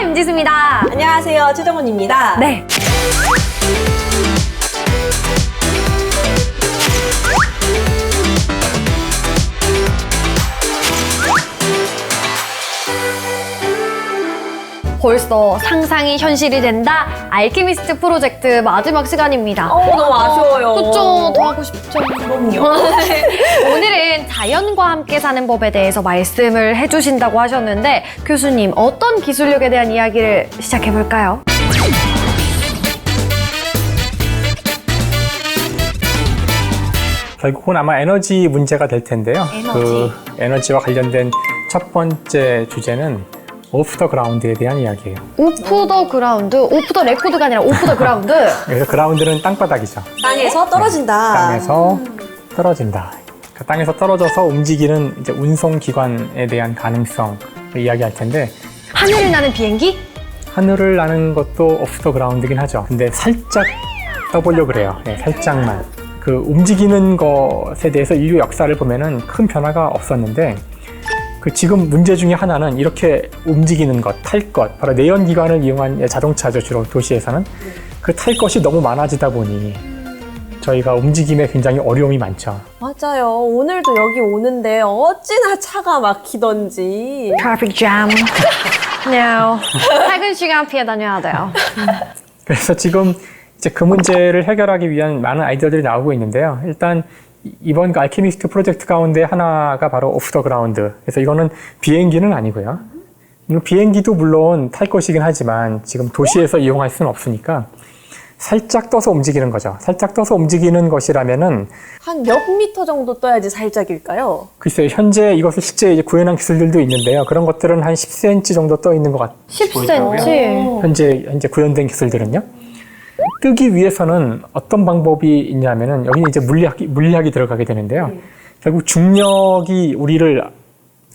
안녕하세요, 임지수입니다. 안녕하세요, 최정원입니다. 네. 벌써 상상이 현실이 된다. 알케미스트 프로젝트 마지막 시간입니다. 너무 아쉬워요. 그쵸, 더 하고 싶죠. 그럼요. 오늘은 자연과 함께 사는 법에 대해서 말씀을 해주신다고 하셨는데 교수님, 어떤 기술력에 대한 이야기를 시작해볼까요? 결국은 아마 에너지 문제가 될 텐데요. 에너지. 그 에너지와 관련된 첫 번째 주제는 오프 더 그라운드에 대한 이야기예요. 오프 더 그라운드, 오프 더 레코드가 아니라 오프 더 그라운드. 그래서 그라운드는 땅바닥이죠. 땅에서 떨어진다. 땅에서 떨어진다. 그 땅에서 떨어져서 움직이는 이제 운송 기관에 대한 가능성을 이야기할 텐데, 하늘을 나는 비행기? 하늘을 나는 것도 오프 더 그라운드긴 하죠. 근데 살짝 떠보려고 그래요. 네, 살짝만. 그 움직이는 것에 대해서 인류 역사를 보면은 큰 변화가 없었는데, 그 지금 문제 중에 하나는 이렇게 움직이는 것, 탈 것, 바로 내연기관을 이용한 자동차죠, 주로 도시에서는. 그 탈 것이 너무 많아지다 보니 저희가 움직임에 굉장히 어려움이 많죠. 맞아요. 오늘도 여기 오는데 어찌나 차가 막히던지. Traffic jam. No. 퇴근 시간 피해 다녀야 돼요. 그래서 지금 이제 그 문제를 해결하기 위한 많은 아이디어들이 나오고 있는데요. 일단 이번 그 알케미스트 프로젝트 가운데 하나가 바로 오프 더 그라운드. 그래서 이거는 비행기는 아니고요. 비행기도 물론 탈 것이긴 하지만 지금 도시에서 이용할 수는 없으니까 살짝 떠서 움직이는 거죠. 살짝 떠서 움직이는 것이라면은 한 몇 미터 정도 떠야지 살짝일까요? 글쎄요, 현재 이것을 실제 이제 구현한 기술들도 있는데요. 그런 것들은 한 10cm 정도 떠 있는 것 같아요. 10cm. 현재 구현된 기술들은요. 뜨기 위해서는 어떤 방법이 있냐면은 여기는 이제 물리학이 들어가게 되는데요. 결국 중력이 우리를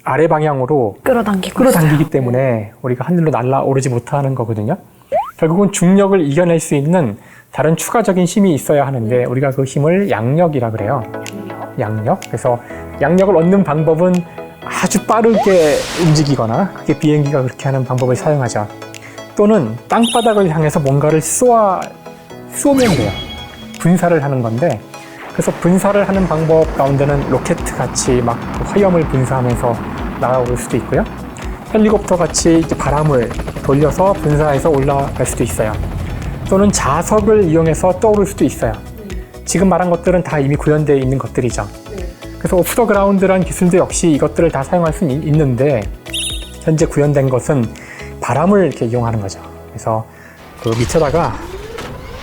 아래 방향으로 끌어당기기 때문에 우리가 하늘로 날아오르지 못하는 거거든요. 결국은 중력을 이겨낼 수 있는 다른 추가적인 힘이 있어야 하는데 우리가 그 힘을 양력이라 그래요. 양력. 그래서 양력을 얻는 방법은 아주 빠르게 움직이거나 그게 비행기가 그렇게 하는 방법을 사용하죠. 또는 땅바닥을 향해서 뭔가를 쏘면 돼요. 분사를 하는 건데, 그래서 분사를 하는 방법 가운데는 로켓 같이 막 화염을 분사하면서 날아올 수도 있고요. 헬리콥터 같이 이제 바람을 돌려서 분사해서 올라갈 수도 있어요. 또는 자석을 이용해서 떠오를 수도 있어요. 지금 말한 것들은 다 이미 구현되어 있는 것들이죠. 그래서 오프 더 그라운드라는 기술도 역시 이것들을 다 사용할 수 있는데, 현재 구현된 것은 바람을 이렇게 이용하는 거죠. 그래서 그 밑에다가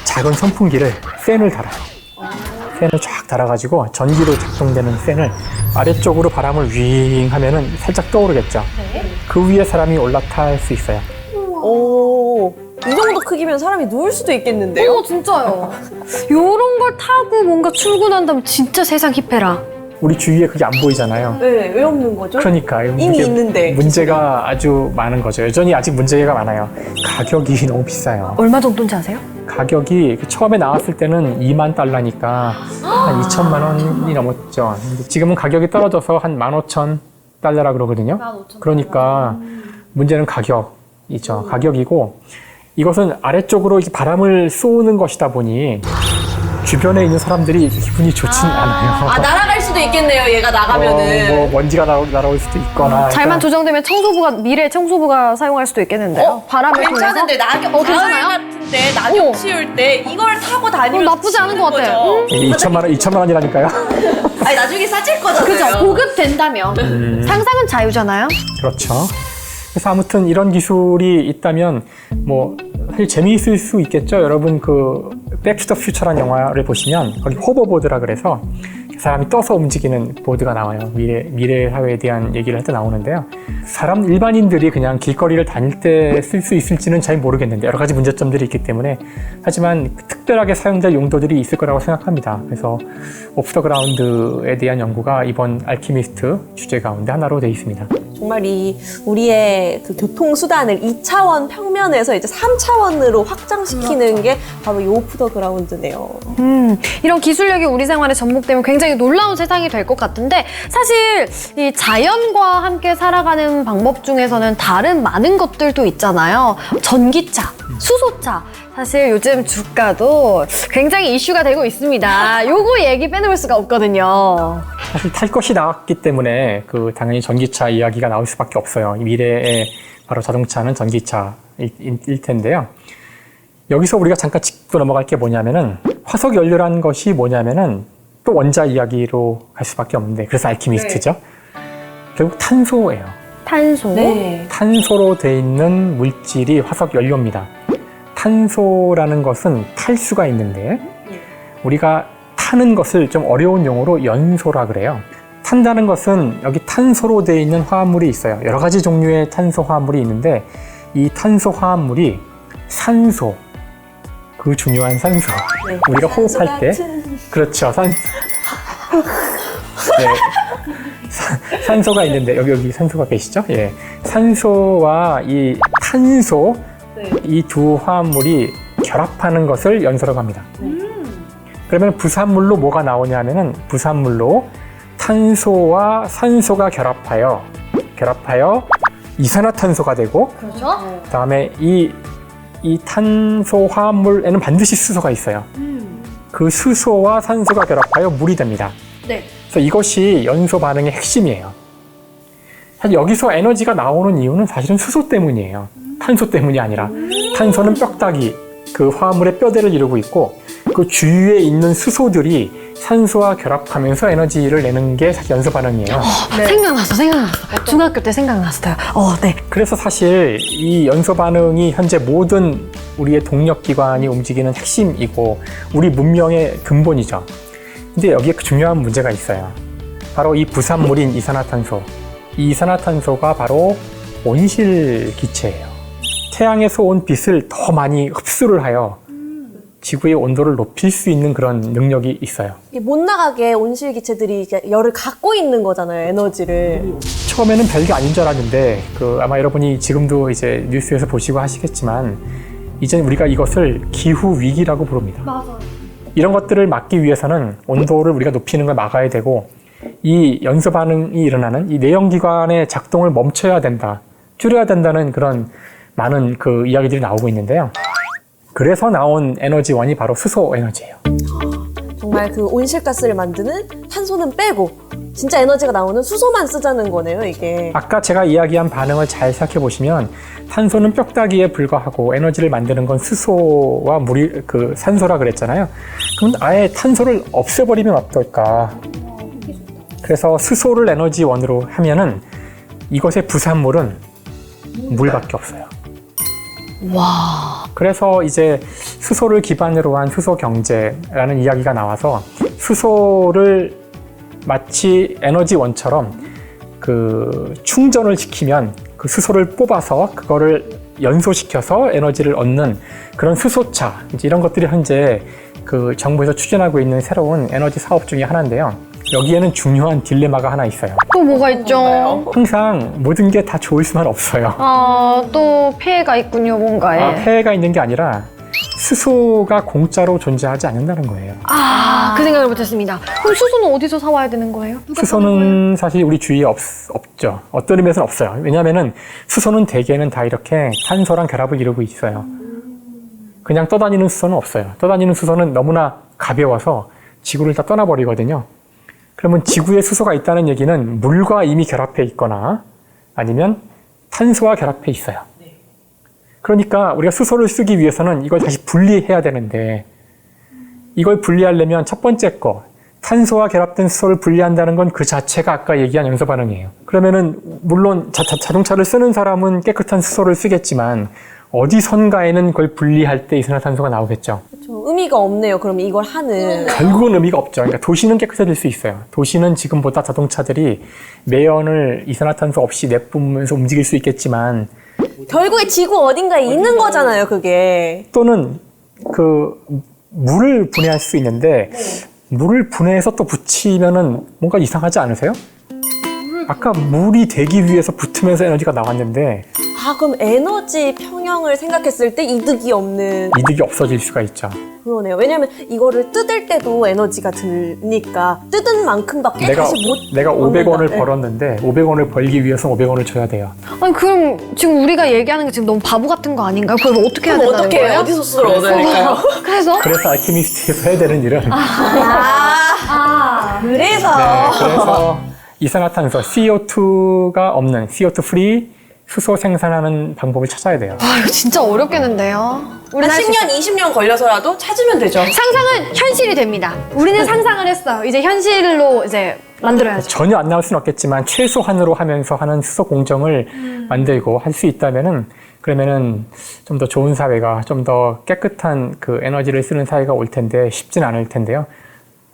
작은 선풍기를, 팬을 달아요. 팬을 쫙 달아가지고 전기로 작동되는 팬을 아래쪽으로 바람을 윙 하면은 살짝 떠오르겠죠. 그 위에 사람이 올라탈 수 있어요. 오, 이 정도 크기면 사람이 누울 수도 있겠는데요? 진짜요. 요런 걸 타고 뭔가 출근한다면 진짜 세상 힙해라. 우리 주위에 그게 안 보이잖아요. 네, 왜 없는 거죠? 그러니까 이미 이게 있는데. 문제가 아주 많은 거죠. 여전히 아직 문제가 많아요. 가격이 너무 비싸요. 얼마 정도인지 아세요? 가격이 처음에 나왔을 때는 2만 달러니까 한 2천만 원이 넘었죠. 근데 지금은 가격이 떨어져서 한 15,000달러라 그러거든요. 그러니까 문제는 가격이죠. 가격이고, 이것은 아래쪽으로 이렇게 바람을 쏘는 것이다 보니 주변에 있는 사람들이 기분이 좋진 않아요. 날아갈 수도 있겠네요, 얘가 나가면은. 뭐 먼지가 날아올 수도 있거나. 잘만 조정되면 미래 청소부가 사용할 수도 있겠는데요. 바람을 괜찮은데, 통해서? 가을 괜찮아요? 같은데, 낙엽 치울 때 이걸 타고 다니면 나쁘지 않은 것 같아요. 2천만 원이라니까요. 아니, 나중에 싸질 거잖아요. 그죠? 보급된다면. 상상은 자유잖아요. 그렇죠. 그래서 아무튼 이런 기술이 있다면 뭐 사실 재미있을 수 있겠죠. 여러분 그 백투더 퓨처라는 영화를 보시면 거기 호버보드라 그래서 사람이 떠서 움직이는 보드가 나와요. 미래 사회에 대한 얘기를 할 때 나오는데요. 일반인들이 그냥 길거리를 다닐 때 쓸 수 있을지는 잘 모르겠는데 여러 가지 문제점들이 있기 때문에, 하지만 특별하게 사용될 용도들이 있을 거라고 생각합니다. 그래서 오프 더 그라운드에 대한 연구가 이번 알케미스트 주제 가운데 하나로 되어 있습니다. 정말 우리의 그 교통수단을 2차원 평면에서 이제 3차원으로 확장시키는 게 바로 이 오프 더 그라운드네요. 이런 기술력이 우리 생활에 접목되면 굉장히 놀라운 세상이 될 것 같은데 사실 이 자연과 함께 살아가는 방법 중에서는 다른 많은 것들도 있잖아요. 전기차, 수소차. 사실 요즘 주가도 굉장히 이슈가 되고 있습니다. 요거 얘기 빼놓을 수가 없거든요. 사실 탈 것이 나왔기 때문에 당연히 전기차 이야기가 나올 수밖에 없어요. 미래의 바로 자동차는 전기차일 텐데요. 여기서 우리가 잠깐 짚고 넘어갈 게 뭐냐면은 화석 연료라는 것이 뭐냐면은 또 원자 이야기로 갈 수밖에 없는데 그래서 알키미스트죠. 결국 탄소예요. 탄소. 네. 탄소로 돼 있는 물질이 화석 연료입니다. 탄소라는 것은 탈 수가 있는데 우리가 타는 것을 좀 어려운 용어로 연소라 그래요. 탄다는 것은 여기 탄소로 돼 있는 화합물이 있어요. 여러 가지 종류의 탄소 화합물이 있는데 이 탄소 화합물이 산소, 그 중요한 산소. 네. 우리가 호흡할 때 그렇죠. 네. 산소가 있는데 여기 산소가 계시죠? 예. 산소와 이 탄소 이 두 화합물이 결합하는 것을 연소라고 합니다. 그러면 부산물로 뭐가 나오냐면은 부산물로 탄소와 산소가 결합하여 이산화탄소가 되고 그렇죠? 그다음에 이 탄소 화합물에는 반드시 수소가 있어요. 그 수소와 산소가 결합하여 물이 됩니다. 네. 그래서 이것이 연소 반응의 핵심이에요. 사실 여기서 에너지가 나오는 이유는 사실은 수소 때문이에요. 탄소 때문이 아니라 탄소는 뼈다귀, 그 화합물의 뼈대를 이루고 있고 그 주위에 있는 수소들이 산소와 결합하면서 에너지를 내는 게 사실 연소 반응이에요. 생각났어. 중학교 때 생각났어요. 네. 그래서 사실 이 연소 반응이 현재 모든 우리의 동력 기관이 움직이는 핵심이고 우리 문명의 근본이죠. 근데 여기에 중요한 문제가 있어요. 바로 이 부산물인 이산화탄소. 이 이산화탄소가 바로 온실 기체예요. 태양에서 온 빛을 더 많이 흡수를 하여 지구의 온도를 높일 수 있는 그런 능력이 있어요. 못 나가게 온실 기체들이 이제 열을 갖고 있는 거잖아요, 에너지를. 처음에는 별게 아닌 줄 알았는데 아마 여러분이 지금도 이제 뉴스에서 보시고 하시겠지만 이제 우리가 이것을 기후 위기라고 부릅니다. 맞아요. 이런 것들을 막기 위해서는 온도를 우리가 높이는 걸 막아야 되고 이 연소 반응이 일어나는 이 내연기관의 작동을 멈춰야 된다, 줄여야 된다는 그런 많은 그 이야기들이 나오고 있는데요. 그래서 나온 에너지원이 바로 수소 에너지예요. 정말 그 온실가스를 만드는 탄소는 빼고 진짜 에너지가 나오는 수소만 쓰자는 거네요, 이게. 아까 제가 이야기한 반응을 잘 생각해 보시면 탄소는 뼈다귀에 불과하고 에너지를 만드는 건 수소와 산소라 그랬잖아요. 그럼 아예 탄소를 없애버리면 어떨까? 그래서 수소를 에너지원으로 하면은 이것의 부산물은 물밖에 없어요. 와. 그래서 이제 수소를 기반으로 한 수소 경제라는 이야기가 나와서 수소를 마치 에너지원처럼 충전을 시키면 그 수소를 뽑아서 그거를 연소시켜서 에너지를 얻는 그런 수소차, 이제 이런 것들이 현재 정부에서 추진하고 있는 새로운 에너지 사업 중에 하나인데요. 여기에는 중요한 딜레마가 하나 있어요. 또 뭐가 있죠? 항상 모든 게 다 좋을 수는 없어요. 또 피해가 있군요, 뭔가에. 폐해가 있는 게 아니라 수소가 공짜로 존재하지 않는다는 거예요. 그 생각을 못했습니다. 그럼 수소는 어디서 사와야 되는 거예요? 수소는 사실 우리 주위에 없죠. 어떤 의미에서는 없어요. 왜냐하면 수소는 대개는 다 이렇게 탄소랑 결합을 이루고 있어요. 그냥 떠다니는 수소는 없어요. 떠다니는 수소는 너무나 가벼워서 지구를 다 떠나버리거든요. 그러면 지구에 수소가 있다는 얘기는 물과 이미 결합해 있거나 아니면 탄소와 결합해 있어요. 그러니까 우리가 수소를 쓰기 위해서는 이걸 다시 분리해야 되는데 이걸 분리하려면 첫 번째 거, 탄소와 결합된 수소를 분리한다는 건 그 자체가 아까 얘기한 연소 반응이에요. 그러면은 물론 자동차를 쓰는 사람은 깨끗한 수소를 쓰겠지만 어디선가에는 그걸 분리할 때 이산화탄소가 나오겠죠. 그렇죠. 의미가 없네요, 그럼 이걸 하는. 결국은 의미가 없죠. 그러니까 도시는 깨끗해질 수 있어요. 도시는 지금보다 자동차들이 매연을 이산화탄소 없이 내뿜으면서 움직일 수 있겠지만 결국에 지구 어딘가에 있는 거잖아요, 그게. 또는 물을 분해할 수 있는데 물을 분해해서 또 붙이면은 뭔가 이상하지 않으세요? 아까 물이 대기 위에서 붙으면서 에너지가 나왔는데 아, 그럼 에너지 평형을 생각했을 때 이득이 없는 이득이 없어질 수가 있죠. 그러네요. 왜냐면 이거를 뜯을 때도 에너지가 드니까 뜯은 만큼밖에 다시 못 내가 얻는다. 500원을 네. 벌었는데 500원을 벌기 위해서 500원을 줘야 돼요. 아니 그럼 지금 우리가 얘기하는 게 지금 너무 바보 같은 거 아닌가요? 그럼 어떻게 해야 그럼 된다는 어떻게 거예요? 어디서 수를 얻어야 될까요? 그래서? 그래서 알케미스트에서 해야 되는 일은 그래서 네, 그래서 이산화탄소 CO2가 없는 CO2 프리 수소 생산하는 방법을 찾아야 돼요. 아 이거 진짜 어렵겠는데요. 한 우리는 할수 10년, 20년 걸려서라도 찾으면 되죠. 상상은 현실이 됩니다. 우리는 상상을 했어요. 이제 현실로 이제 만들어야죠. 전혀 안 나올 수는 없겠지만 최소한으로 하면서 하는 수소 공정을 만들고 할 수 있다면은 그러면은 좀 더 좋은 사회가 좀 더 깨끗한 그 에너지를 쓰는 사회가 올 텐데 쉽진 않을 텐데요.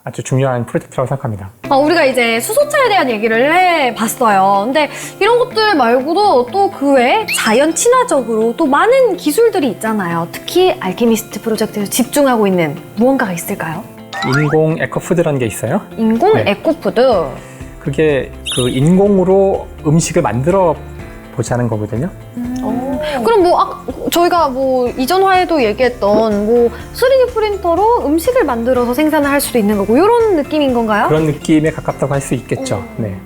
아주 중요한 프로젝트라고 생각합니다. 우리가 이제 수소차에 대한 얘기를 해봤어요. 근데 이런 것들 말고도 또 그 외에 자연 친화적으로 또 많은 기술들이 있잖아요. 특히 알케미스트 프로젝트에서 집중하고 있는 무언가가 있을까요? 인공 에코푸드라는 게 있어요. 인공 네. 에코푸드. 그게 그 인공으로 음식을 만들어 보자는 거거든요. 그럼 뭐 저희가 뭐 이전 화에도 얘기했던 뭐 3D 프린터로 음식을 만들어서 생산을 할 수도 있는 거고 이런 느낌인 건가요? 그런 느낌에 가깝다고 할 수 있겠죠. 네,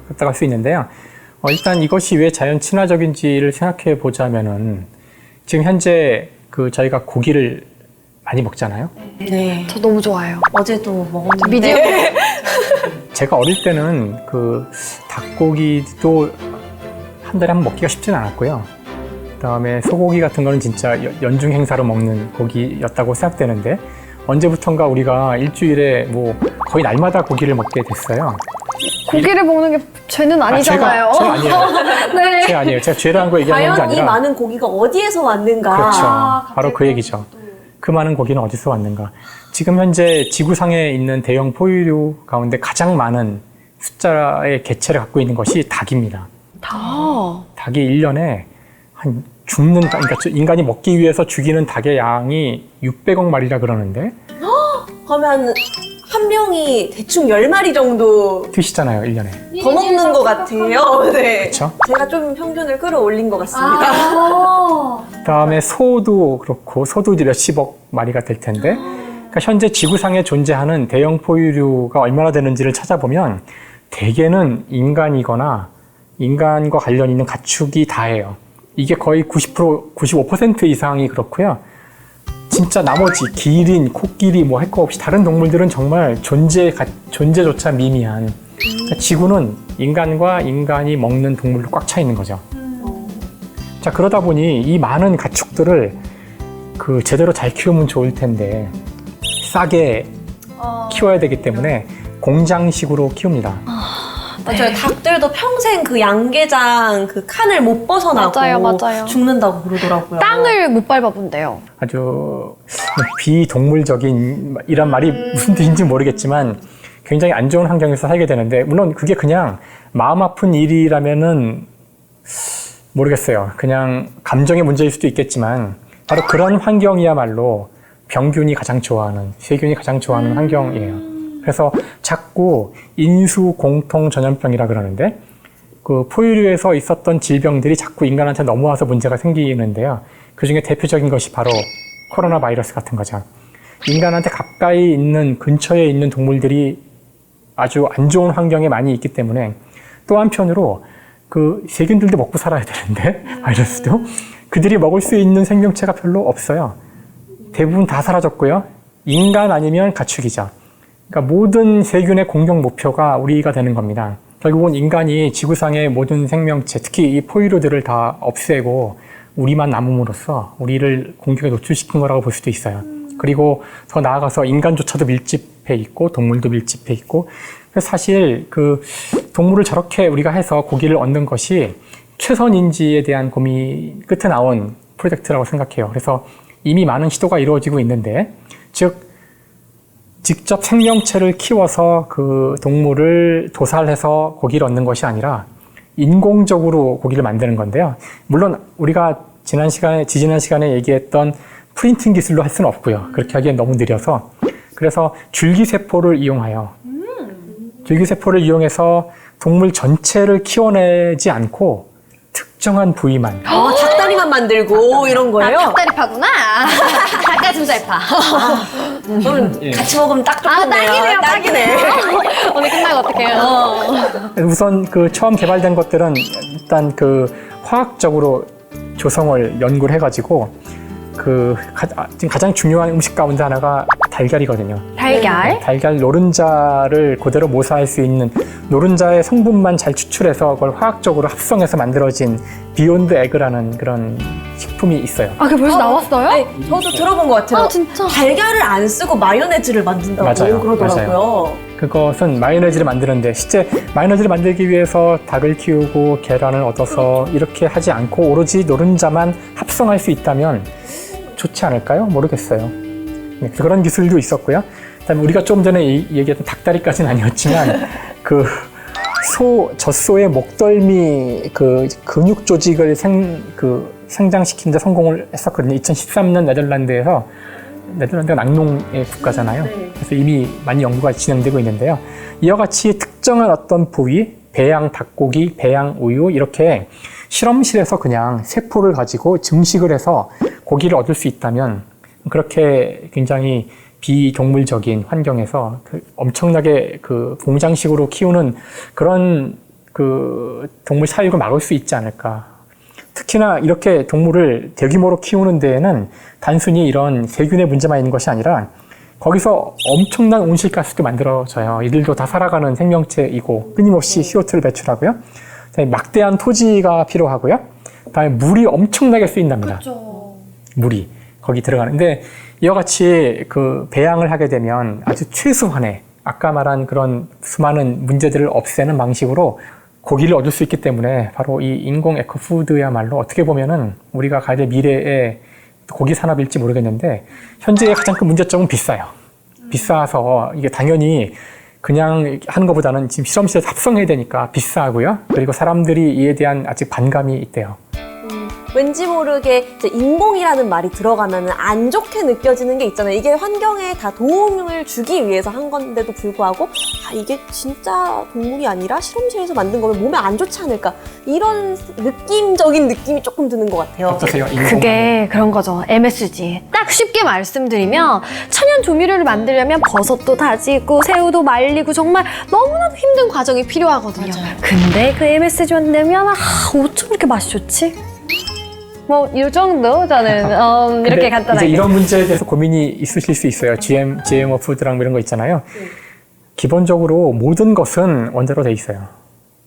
가깝다고 할 수 있는데요. 일단 이것이 왜 자연 친화적인지를 생각해 보자면은 지금 현재 그 저희가 고기를 많이 먹잖아요. 네. 저 너무 좋아해요. 어제도 먹었는데. 미디어. 제가 어릴 때는 그 닭고기도 한 달에 한 번 먹기가 쉽진 않았고요. 그다음에 소고기 같은 거는 진짜 연중 행사로 먹는 고기였다고 생각되는데 언제부턴가 우리가 일주일에 뭐 거의 날마다 고기를 먹게 됐어요. 고기를 먹는 게 죄는 아니잖아요. 제가 아니에요. 네. 제가 아니에요. 제가 죄라는 거 얘기하는 게 과연 이 아니라 많은 고기가 어디에서 왔는가? 그렇죠. 바로 그 얘기죠. 그 많은 고기는 어디서 왔는가. 지금 현재 지구상에 있는 대형 포유류 가운데 가장 많은 숫자의 개체를 갖고 있는 것이 닭입니다. 닭이 1년에 한 죽는 그러니까 인간이 먹기 위해서 죽이는 닭의 양이 600억 마리라 그러는데 그러면 한 명이 대충 10마리 정도 드시잖아요, 1년에. 더 먹는 것 같아요. 네. 그렇죠? 제가 좀 평균을 끌어올린 것 같습니다. 그다음에 소도 그렇고 소도 이제 몇십억 마리가 될 텐데 그러니까 현재 지구상에 존재하는 대형 포유류가 얼마나 되는지를 찾아보면 대개는 인간이거나 인간과 관련 있는 가축이 다예요. 이게 거의 90%, 95% 이상이 그렇고요. 진짜 나머지 기린, 코끼리 뭐 할 거 없이 다른 동물들은 정말 존재조차 미미한 그러니까 지구는 인간과 인간이 먹는 동물로 꽉 차 있는 거죠. 자, 그러다 보니 이 많은 가축들을 그 제대로 잘 키우면 좋을 텐데 싸게 키워야 되기 때문에 공장식으로 키웁니다. 맞아요. 닭들도 평생 그 양계장 그 칸을 못 벗어나고 맞아요. 죽는다고 그러더라고요. 땅을 못 밟아본대요. 아주 비동물적인 이란 말이 무슨 뜻인지 모르겠지만 굉장히 안 좋은 환경에서 살게 되는데 물론 그게 그냥 마음 아픈 일이라면은 모르겠어요. 그냥 감정의 문제일 수도 있겠지만 바로 그런 환경이야말로 병균이 가장 좋아하는, 세균이 가장 좋아하는 환경이에요. 그래서 자꾸 인수공통 전염병이라 그러는데 그 포유류에서 있었던 질병들이 자꾸 인간한테 넘어와서 문제가 생기는데요. 그중에 대표적인 것이 바로 코로나 바이러스 같은 거죠. 인간한테 가까이 있는 근처에 있는 동물들이 아주 안 좋은 환경에 많이 있기 때문에 또 한편으로 그 세균들도 먹고 살아야 되는데 바이러스도 그들이 먹을 수 있는 생명체가 별로 없어요. 대부분 다 사라졌고요. 인간 아니면 가축이죠. 그러니까 모든 세균의 공격 목표가 우리가 되는 겁니다. 결국은 인간이 지구상의 모든 생명체, 특히 이 포유류들을 다 없애고 우리만 남음으로써 우리를 공격에 노출시킨 거라고 볼 수도 있어요. 그리고 더 나아가서 인간조차도 밀집해 있고 동물도 밀집해 있고 그래서 사실 그 동물을 저렇게 우리가 해서 고기를 얻는 것이 최선인지에 대한 고민 끝에 나온 프로젝트라고 생각해요. 그래서 이미 많은 시도가 이루어지고 있는데 즉 직접 생명체를 키워서 그 동물을 도살해서 고기를 얻는 것이 아니라 인공적으로 고기를 만드는 건데요. 물론 우리가 지지난 시간에 얘기했던 프린팅 기술로 할 수는 없고요. 그렇게 하기엔 너무 느려서 그래서 줄기세포를 이용해서 동물 전체를 키워내지 않고 특정한 부위만 닭다리만 만들고 이런 거예요? 닭다리파구나. 닭가슴살파. 그럼 예. 같이 먹으면 딱 아, 좋겠네요. 딱이네. 오늘 끝나고 어떡해요? 우선 그 처음 개발된 것들은 일단 그 화학적으로 조성을 연구를 해가지고 지금 가장 중요한 음식 가운데 하나가 달걀이거든요. 달걀. 달걀 노른자를 그대로 모사할 수 있는 노른자의 성분만 잘 추출해서 그걸 화학적으로 합성해서 만들어진 비욘드 에그라는 그런 식품이 있어요. 아, 그게 벌써 나왔어요? 네, 저도 들어본 것 같아요. 아, 진짜? 달걀을 안 쓰고 마요네즈를 만든다고 맞아요. 그러더라고요. 그것은 마요네즈를 만드는데 실제 마요네즈를 만들기 위해서 닭을 키우고 계란을 얻어서 이렇게 하지 않고 오로지 노른자만 합성할 수 있다면 좋지 않을까요? 모르겠어요. 네, 그런 기술도 있었고요. 그다음에 우리가 좀 전에 얘기했던 닭다리까지는 아니었지만 그 젖소의 목덜미 그 근육 조직을 생장시키는 데 성공을 했었거든요. 2013년 네덜란드가 낙농의 국가잖아요. 그래서 이미 많이 연구가 진행되고 있는데요. 이와 같이 특정한 어떤 부위, 배양 닭고기, 배양 우유 이렇게 실험실에서 그냥 세포를 가지고 증식을 해서 고기를 얻을 수 있다면 그렇게 굉장히 비동물적인 환경에서 엄청나게 공장식으로 키우는 그런 동물 사육을 막을 수 있지 않을까. 특히나 이렇게 동물을 대규모로 키우는 데에는 단순히 이런 세균의 문제만 있는 것이 아니라 거기서 엄청난 온실가스도 만들어져요. 이들도 다 살아가는 생명체이고 끊임없이 CO2를 배출하고요. 막대한 토지가 필요하고요. 그다음에 물이 엄청나게 쓰인답니다. 물이 거기 들어가는데 이와 같이 배양을 하게 되면 아주 최소한의 아까 말한 그런 수많은 문제들을 없애는 방식으로 고기를 얻을 수 있기 때문에 바로 이 인공 에코푸드야말로 어떻게 보면은 우리가 가야 될 미래의 고기 산업일지 모르겠는데 현재의 가장 큰 문제점은 비싸요. 비싸서 이게 당연히 그냥 하는 것보다는 지금 실험실에서 합성해야 되니까 비싸고요. 그리고 사람들이 이에 대한 아직 반감이 있대요. 왠지 모르게 이제 인공이라는 말이 들어가면 안 좋게 느껴지는 게 있잖아요. 이게 환경에 다 도움을 주기 위해서 한 건데도 불구하고 이게 진짜 동물이 아니라 실험실에서 만든 거면 몸에 안 좋지 않을까 이런 느낌적인 느낌이 조금 드는 것 같아요. 어떠세요? 그게 그런 거죠. MSG. 딱 쉽게 말씀드리면 천연 조미료를 만들려면 버섯도 다지고 새우도 말리고 정말 너무나도 힘든 과정이 필요하거든요. 맞아요. 근데 그 MSG 만들면 어쩜 이렇게 맛이 좋지? 뭐 이 정도 저는 이렇게 간단하게. 이제 이런 문제에 대해서 고민이 있으실 수 있어요. GMO 푸드랑 이런 거 있잖아요. 기본적으로 모든 것은 원자로 돼 있어요.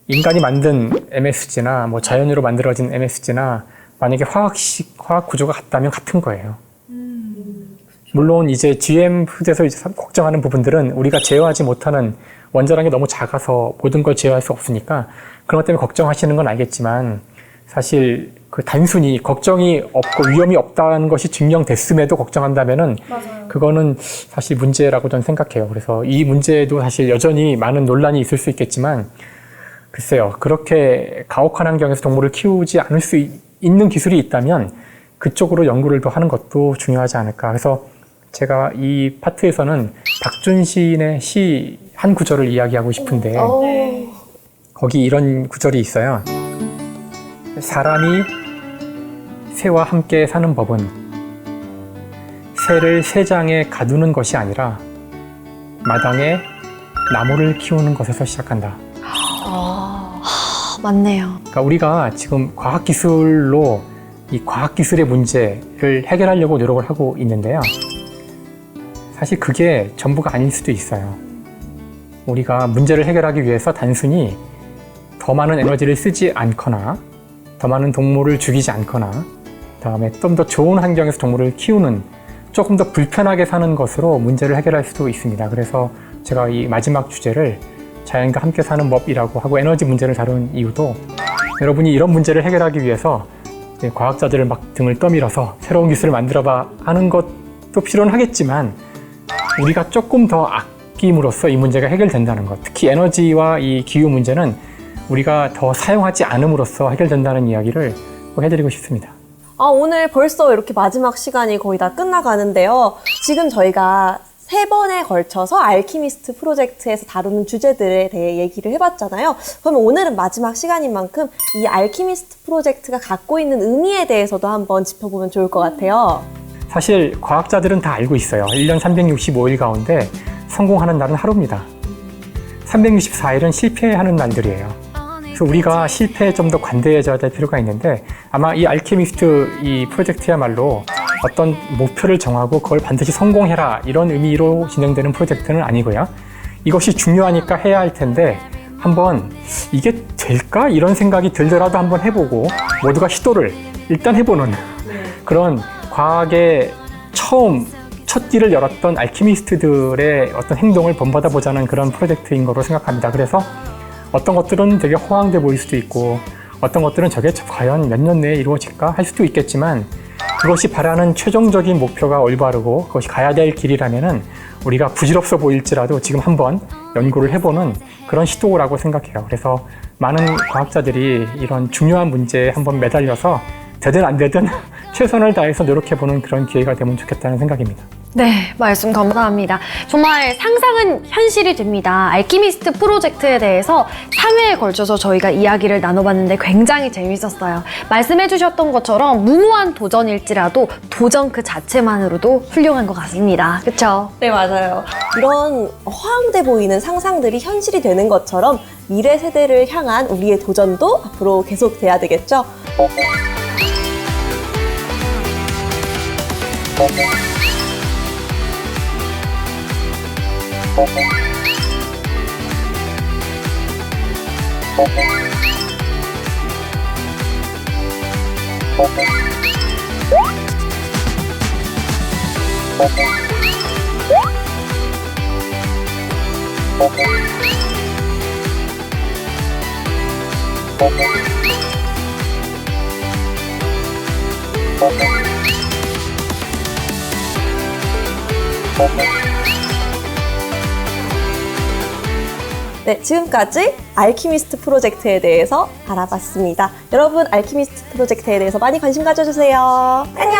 인간이 만든 MSG나 뭐 자연으로 만들어진 MSG나 만약에 화학 구조가 같다면 같은 거예요. 물론 이제 GM 푸드에서 이제 걱정하는 부분들은 우리가 제어하지 못하는 원자량이 너무 작아서 모든 걸 제어할 수 없으니까 그런 것 때문에 걱정하시는 건 알겠지만 사실 단순히 걱정이 없고 위험이 없다는 것이 증명됐음에도 걱정한다면은 그거는 사실 문제라고 저는 생각해요. 그래서 이 문제도 사실 여전히 많은 논란이 있을 수 있겠지만 글쎄요. 그렇게 가혹한 환경에서 동물을 키우지 않을 수 있는 기술이 있다면 그쪽으로 연구를 더 하는 것도 중요하지 않을까. 그래서 제가 이 파트에서는 박준신의 시 한 구절을 이야기하고 싶은데 거기 이런 구절이 있어요. 사람이 새와 함께 사는 법은 새를 새장에 가두는 것이 아니라 마당에 나무를 키우는 것에서 시작한다. 맞네요. 그러니까 우리가 지금 과학기술로 이 과학기술의 문제를 해결하려고 노력을 하고 있는데요. 사실 그게 전부가 아닐 수도 있어요. 우리가 문제를 해결하기 위해서 단순히 더 많은 에너지를 쓰지 않거나 더 많은 동물을 죽이지 않거나 그다음에 좀 더 좋은 환경에서 동물을 키우는 조금 더 불편하게 사는 것으로 문제를 해결할 수도 있습니다. 그래서 제가 이 마지막 주제를 자연과 함께 사는 법이라고 하고 에너지 문제를 다룬 이유도 여러분이 이런 문제를 해결하기 위해서 과학자들을 막 등을 떠밀어서 새로운 기술을 만들어봐 하는 것도 필요는 하겠지만 우리가 조금 더 아낌으로써 이 문제가 해결된다는 것. 특히 에너지와 이 기후 문제는 우리가 더 사용하지 않음으로써 해결된다는 이야기를 꼭 해드리고 싶습니다. 오늘 벌써 이렇게 마지막 시간이 거의 다 끝나가는데요. 지금 저희가 3번에 걸쳐서 알키미스트 프로젝트에서 다루는 주제들에 대해 얘기를 해봤잖아요. 그러면 오늘은 마지막 시간인 만큼 이 알키미스트 프로젝트가 갖고 있는 의미에 대해서도 한번 짚어보면 좋을 것 같아요. 사실 과학자들은 다 알고 있어요. 1년 365일 가운데 성공하는 날은 하루입니다. 364일은 실패하는 날들이에요. 그래서 우리가 실패에 좀 더 관대해져야 될 필요가 있는데 아마 이 알케미스트 이 프로젝트야말로 어떤 목표를 정하고 그걸 반드시 성공해라 이런 의미로 진행되는 프로젝트는 아니고요. 이것이 중요하니까 해야 할 텐데 한번 이게 될까? 이런 생각이 들더라도 한번 해보고 모두가 시도를 일단 해보는 그런 과학의 첫 길을 열었던 알키미스트들의 어떤 행동을 본받아 보자는 그런 프로젝트인 거로 생각합니다. 그래서 어떤 것들은 되게 허황돼 보일 수도 있고 어떤 것들은 저게 과연 몇 년 내에 이루어질까 할 수도 있겠지만 그것이 바라는 최종적인 목표가 올바르고 그것이 가야 될 길이라면은 우리가 부질없어 보일지라도 지금 한번 연구를 해보는 그런 시도라고 생각해요. 그래서 많은 과학자들이 이런 중요한 문제에 한번 매달려서 되든 안 되든 최선을 다해서 노력해보는 그런 기회가 되면 좋겠다는 생각입니다. 네, 말씀 감사합니다. 정말 상상은 현실이 됩니다. 알키미스트 프로젝트에 대해서 3회에 걸쳐서 저희가 이야기를 나눠봤는데 굉장히 재밌었어요. 말씀해주셨던 것처럼 무모한 도전일지라도 도전 그 자체만으로도 훌륭한 것 같습니다. 그렇죠? 네, 맞아요. 이런 허황돼 보이는 상상들이 현실이 되는 것처럼 미래 세대를 향한 우리의 도전도 앞으로 계속돼야 되겠죠? 네, 지금까지 알키미스트 프로젝트에 대해서 알아봤습니다. 여러분, 알키미스트 프로젝트에 대해서 많이 관심 가져주세요. 안녕!